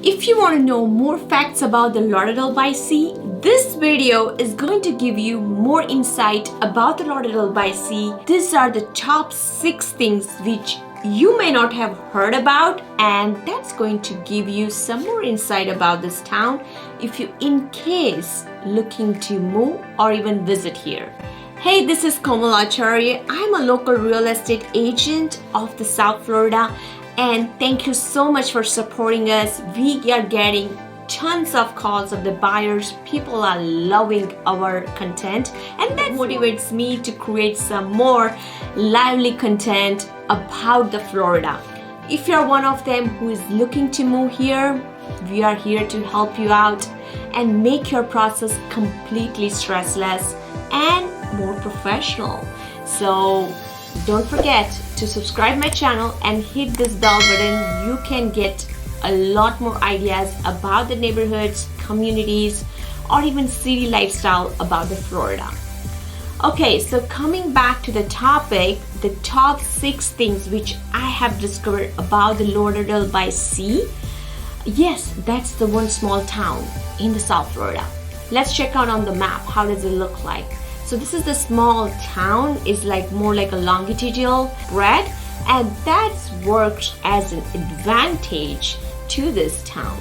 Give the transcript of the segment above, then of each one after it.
If you want to know more facts about the Lauderdale by Sea, this video is going to give you more insight about the Lauderdale by Sea. These are the top 6 things which you may not have heard about, and that's going to give you some more insight about this town if you in case looking to move or even visit here. Hey, this is Komal Acharya. I'm a local real estate agent of the South Florida, and thank you so much for supporting us. We are getting tons of calls of the buyers. People are loving our content, and that motivates me to create some more lively content about the Florida. If you're one of them who is looking to move here, we are here to help you out and make your process completely stressless and more professional. So don't forget to subscribe my channel and hit this bell button. You can get a lot more ideas about the neighborhoods, communities, or even city lifestyle about the Florida. Okay, so coming back to the topic, the top 6 things which I have discovered about the Lauderdale by Sea. Yes, that's the one small town in the South Florida. Let's check out on the map. How does it look like? So this is the small town. It's like more like a longitudinal spread, and that's worked as an advantage to this town.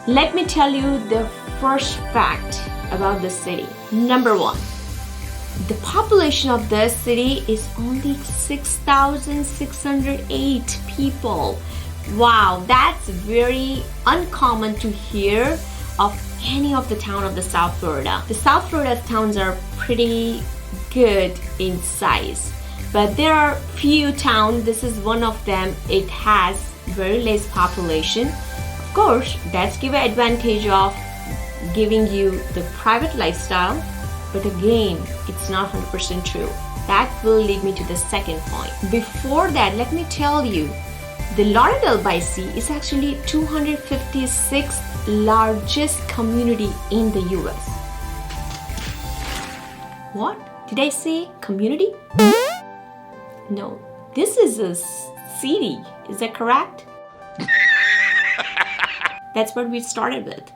Let me tell you the first fact about the city. Number 1, the population of this city is only 6,608 people. Wow, that's very uncommon to hear of any of the town of the South Florida. The South Florida towns are pretty good in size, but there are few towns. This is one of them. It has very less population. Of course, that's give an advantage of giving you the private lifestyle, but again, it's not 100% true. That will lead me to the second point. Before that, let me tell you, the Lauderdale by Sea is actually 256th largest community in the US. What? Did I say community? No, this is a city. Is that correct? That's what we started with.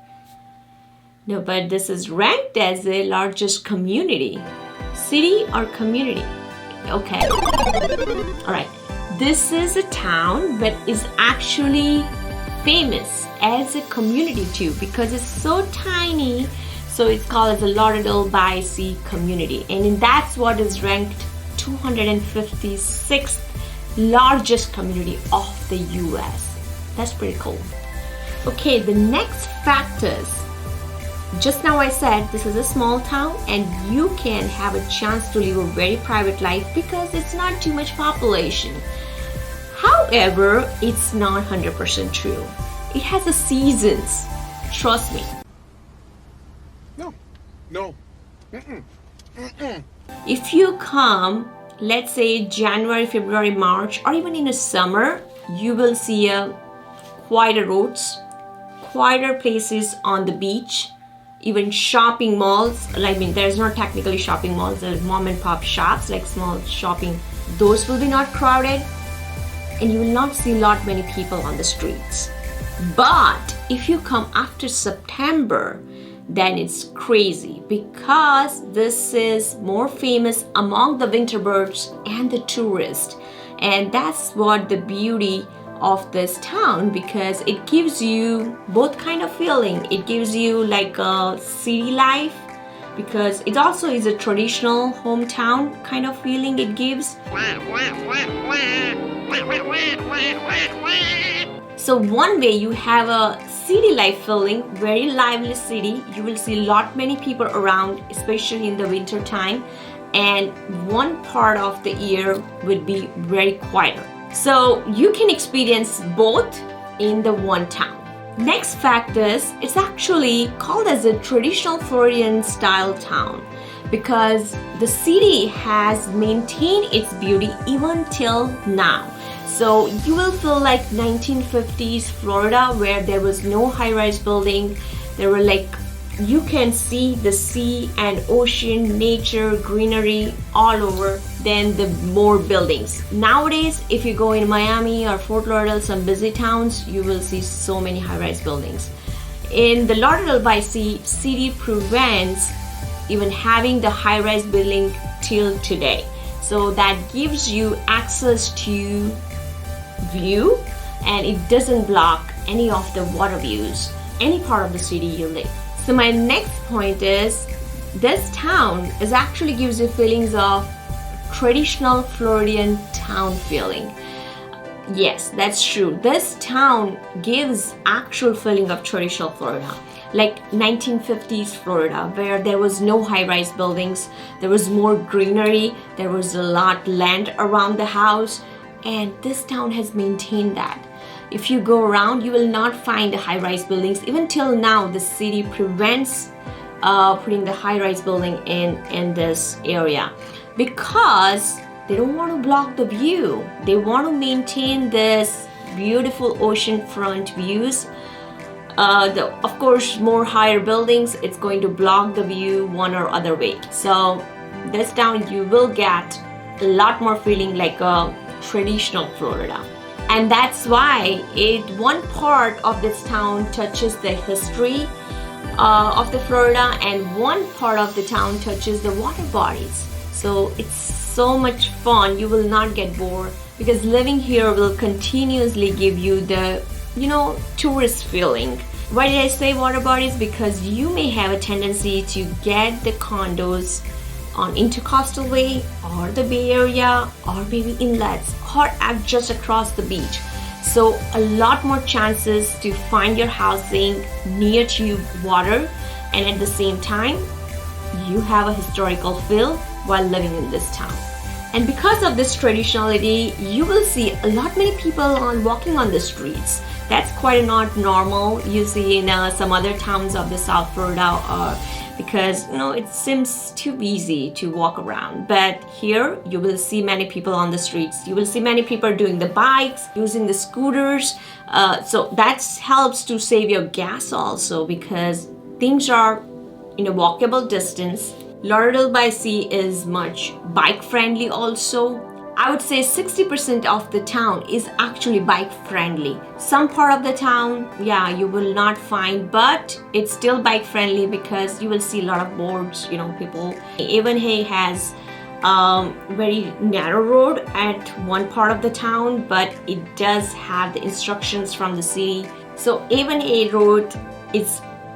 No, but this is ranked as the largest community. City or community? Okay. All right. This is a town, but is actually famous as a community too, because it's so tiny. So it's called as the Lauderdale by Sea community, and that's what is ranked 256th largest community of the US. That's pretty cool. Okay, the next fact is, just now I said this is a small town and you can have a chance to live a very private life because it's not too much population. However, it's not 100% true. It has the seasons. Trust me. No. If you come, let's say January, February, March, or even in the summer, you will see quieter roads, quieter places on the beach, even shopping malls. I mean, there's not technically shopping malls, there's mom and pop shops, like small shopping. Those will be not crowded, and you will not see many people on the streets. But if you come after September, then it's crazy, because this is more famous among the winterbirds and the tourists. And that's what the beauty of this town, because it gives you both kind of feeling. It gives you like a city life, because it also is a traditional hometown kind of feeling it gives. So one way you have a city life feeling, very lively city. You will see many people around, especially in the winter time, and one part of the year would be very quieter. So you can experience both in the one town. Next fact is, it's actually called as a traditional Floridian style town, because the city has maintained its beauty even till now. So you will feel like 1950s Florida, where there was no high-rise building. There were like you can see the sea and ocean, nature, greenery all over, then the more buildings. Nowadays, if you go in Miami or Fort Lauderdale, some busy towns, you will see so many high-rise buildings. In the Lauderdale by Sea, city prevents even having the high-rise building till today. So that gives you access to view, and it doesn't block any of the water views, any part of the city you live. So my next point is, this town actually gives you feelings of traditional Floridian town feeling. Yes, that's true. This town gives actual feeling of traditional Florida, like 1950s Florida, where there was no high-rise buildings, there was more greenery, there was a lot land around the house, and this town has maintained that. If you go around, you will not find the high-rise buildings. Even till now, the city prevents putting the high-rise building in this area because they don't want to block the view. They want to maintain this beautiful oceanfront views. Of course, more higher buildings, it's going to block the view one or other way. So this town, you will get a lot more feeling like a traditional Florida. And that's why one part of this town touches the history of the Florida, and one part of the town touches the water bodies. So it's so much fun. You will not get bored because living here will continuously give you the, tourist feeling. Why did I say water bodies? Because you may have a tendency to get the condos on Intercoastal Way or the Bay Area or maybe inlets or just across the beach. So a lot more chances to find your housing near to water, and at the same time you have a historical feel while living in this town. And because of this traditionality, you will see a lot many people walking on the streets. That's quite not normal you see in some other towns of the South Florida, because it seems too busy to walk around. But here you will see many people on the streets. You will see many people doing the bikes, using the scooters. So that helps to save your gas also, because things are in a walkable distance. Lauderdale by Sea is much bike friendly also. I would say 60% of the town is actually bike friendly. Some part of the town, you will not find, but it's still bike friendly because you will see a lot of boards, people. Avonlea has very narrow road at one part of the town, but it does have the instructions from the city. So Avonlea Road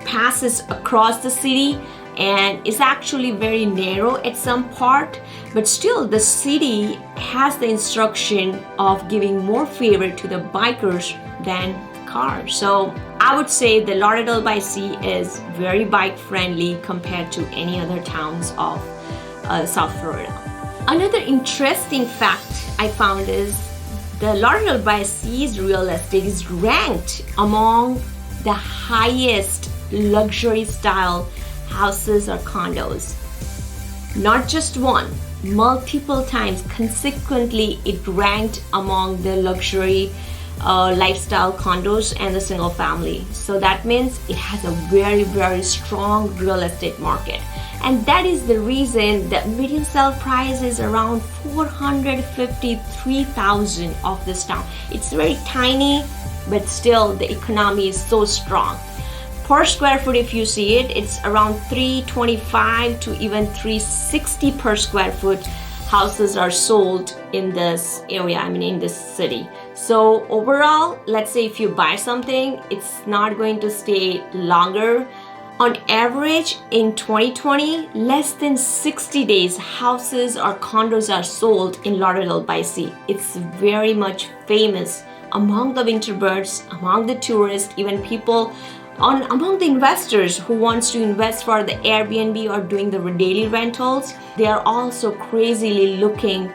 passes across the city, and it's actually very narrow at some part, but still the city has the instruction of giving more favor to the bikers than cars. So I would say the Lauderdale by Sea is very bike friendly compared to any other towns of South Florida. Another interesting fact I found is the Lauderdale by Sea's real estate is ranked among the highest luxury style houses or condos. Not just one, multiple times consequently it ranked among the luxury lifestyle condos and the single family. So that means it has a very, very strong real estate market. And that is the reason that median sale price is around $453,000 of this town. It's very tiny, but still the economy is so strong. Per square foot, if you see it, it's around $325 to even $360 per square foot. Houses are sold in this area, in this city. So overall, let's say if you buy something, it's not going to stay longer. On average, in 2020, less than 60 days, houses or condos are sold in Lauderdale by Sea. It's very much famous among the winterbirds, among the tourists, even people among the investors who wants to invest for the Airbnb or doing the daily rentals. They are also crazily looking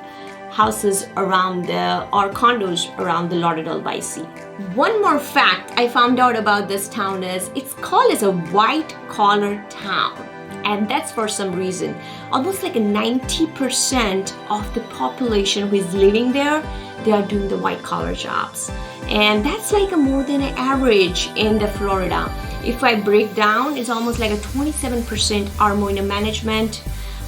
houses around or condos around the Lauderdale by Sea. One more fact I found out about this town is it's called as a white collar town, and that's for some reason. Almost like 90% of the population who is living there, they are doing the white collar jobs, and that's like a more than an average in the Florida. If I break down, it's almost like a 27% are more in a management,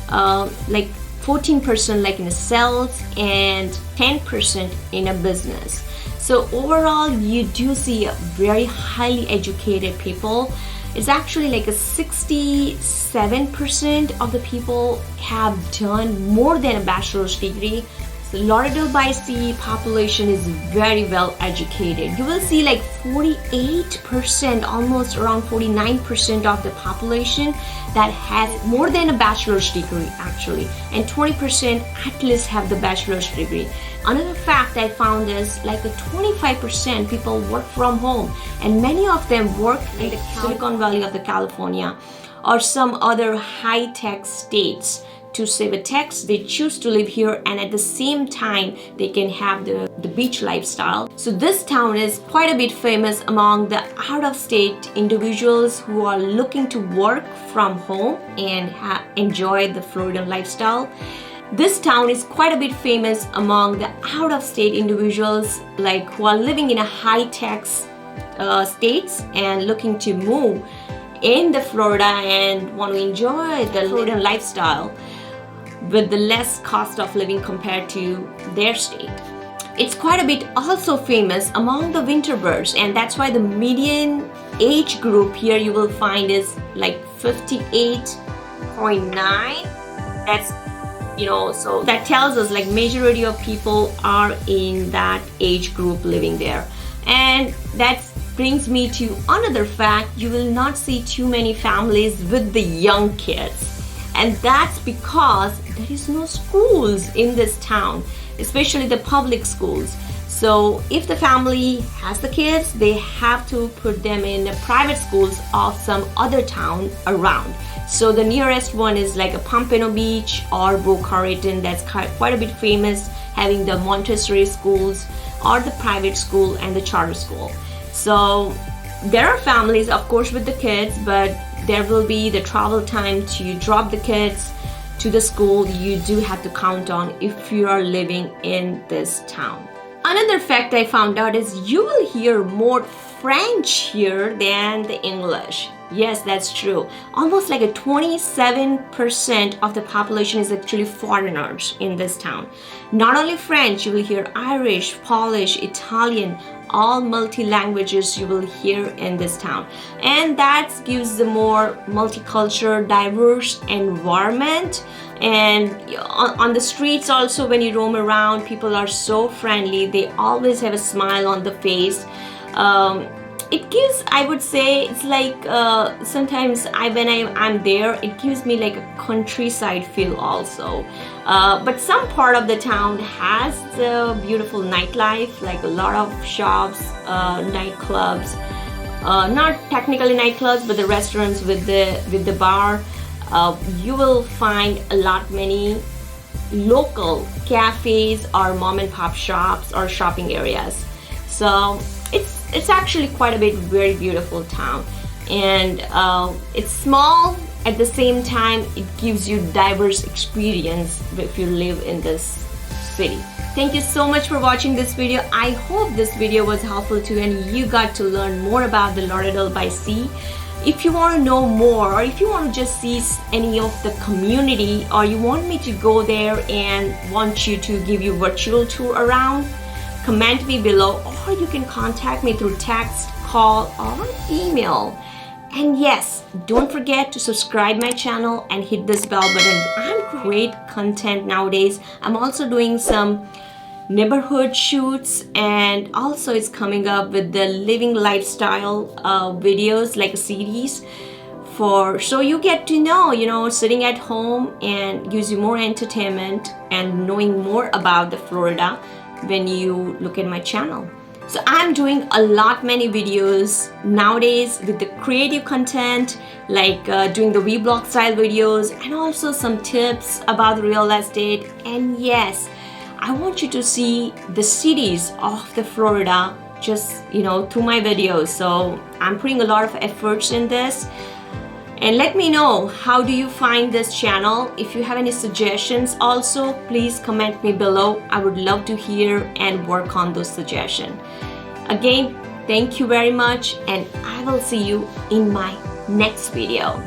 like 14% like in the sales, and 10% in a business. So overall, you do see very highly educated people. It's actually like a 67% of the people have done more than a bachelor's degree. The Lauderdale by Sea population is very well educated. You will see like 48%, almost around 49% of the population that has more than a bachelor's degree actually, and 20% at least have the bachelor's degree. Another fact I found is like a 25% people work from home, and many of them work in the Silicon Valley of the California or some other high-tech states. To save a tax, they choose to live here, and at the same time they can have the beach lifestyle. So this town is quite a bit famous among the out-of-state individuals who are looking to work from home and enjoy the Floridian lifestyle. This town is quite a bit famous among the out-of-state individuals like who are living in a high-tech states and looking to move in the Florida and want to enjoy the Floridian lifestyle with the less cost of living compared to their state. It's quite a bit also famous among the winter birds, and that's why the median age group here you will find is like 58.9. That's, you know, so that tells us like majority of people are in that age group living there. And that brings me to another fact: you will not see too many families with the young kids. And that's because there is no schools in this town, especially the public schools. So if the family has the kids, they have to put them in the private schools of some other town around. So the nearest one is like a Pompano Beach or Boca Raton. That's quite a bit famous, having the Montessori schools or the private school and the charter school. So there are families, of course, with the kids, but there will be the travel time to drop the kids to the school. You do have to count on if you are living in this town. Another fact I found out is you will hear more French here than the English. Yes, that's true. Almost like a 27% of the population is actually foreigners in this town. Not only French, you will hear Irish, Polish, Italian, all multi-languages you will hear in this town. And that gives the more multicultural, diverse environment. And on the streets also, when you roam around, people are so friendly. They always have a smile on the face. It gives, I would say, it's like sometimes when I'm there, it gives me like a countryside feel also. But some part of the town has the beautiful nightlife, like a lot of shops, nightclubs, not technically nightclubs, but the restaurants with the bar. You will find many local cafes or mom and pop shops or shopping areas. So it's actually quite a bit very beautiful town, and it's small. At the same time, it gives you diverse experience if you live in this city. Thank you so much for watching this video. I hope this video was helpful to you and you got to learn more about the Lauderdale by Sea. If you want to know more, or if you want to just see any of the community, or you want me to go there and want you to give you virtual tour around, comment me below, or you can contact me through text, call, or email. And yes, don't forget to subscribe my channel and hit this bell button. I'm great content nowadays. I'm also doing some neighborhood shoots, and also it's coming up with the living lifestyle videos, like a series so you get to know, sitting at home, and gives you more entertainment and knowing more about the Florida when you look at my channel. So I'm doing many videos nowadays with the creative content, like doing the vlog style videos, and also some tips about real estate. And yes, I want you to see the cities of the Florida just through my videos. So I'm putting a lot of efforts in this. And let me know, how do you find this channel? If you have any suggestions also, please comment me below. I would love to hear and work on those suggestions. Again, thank you very much, and I will see you in my next video.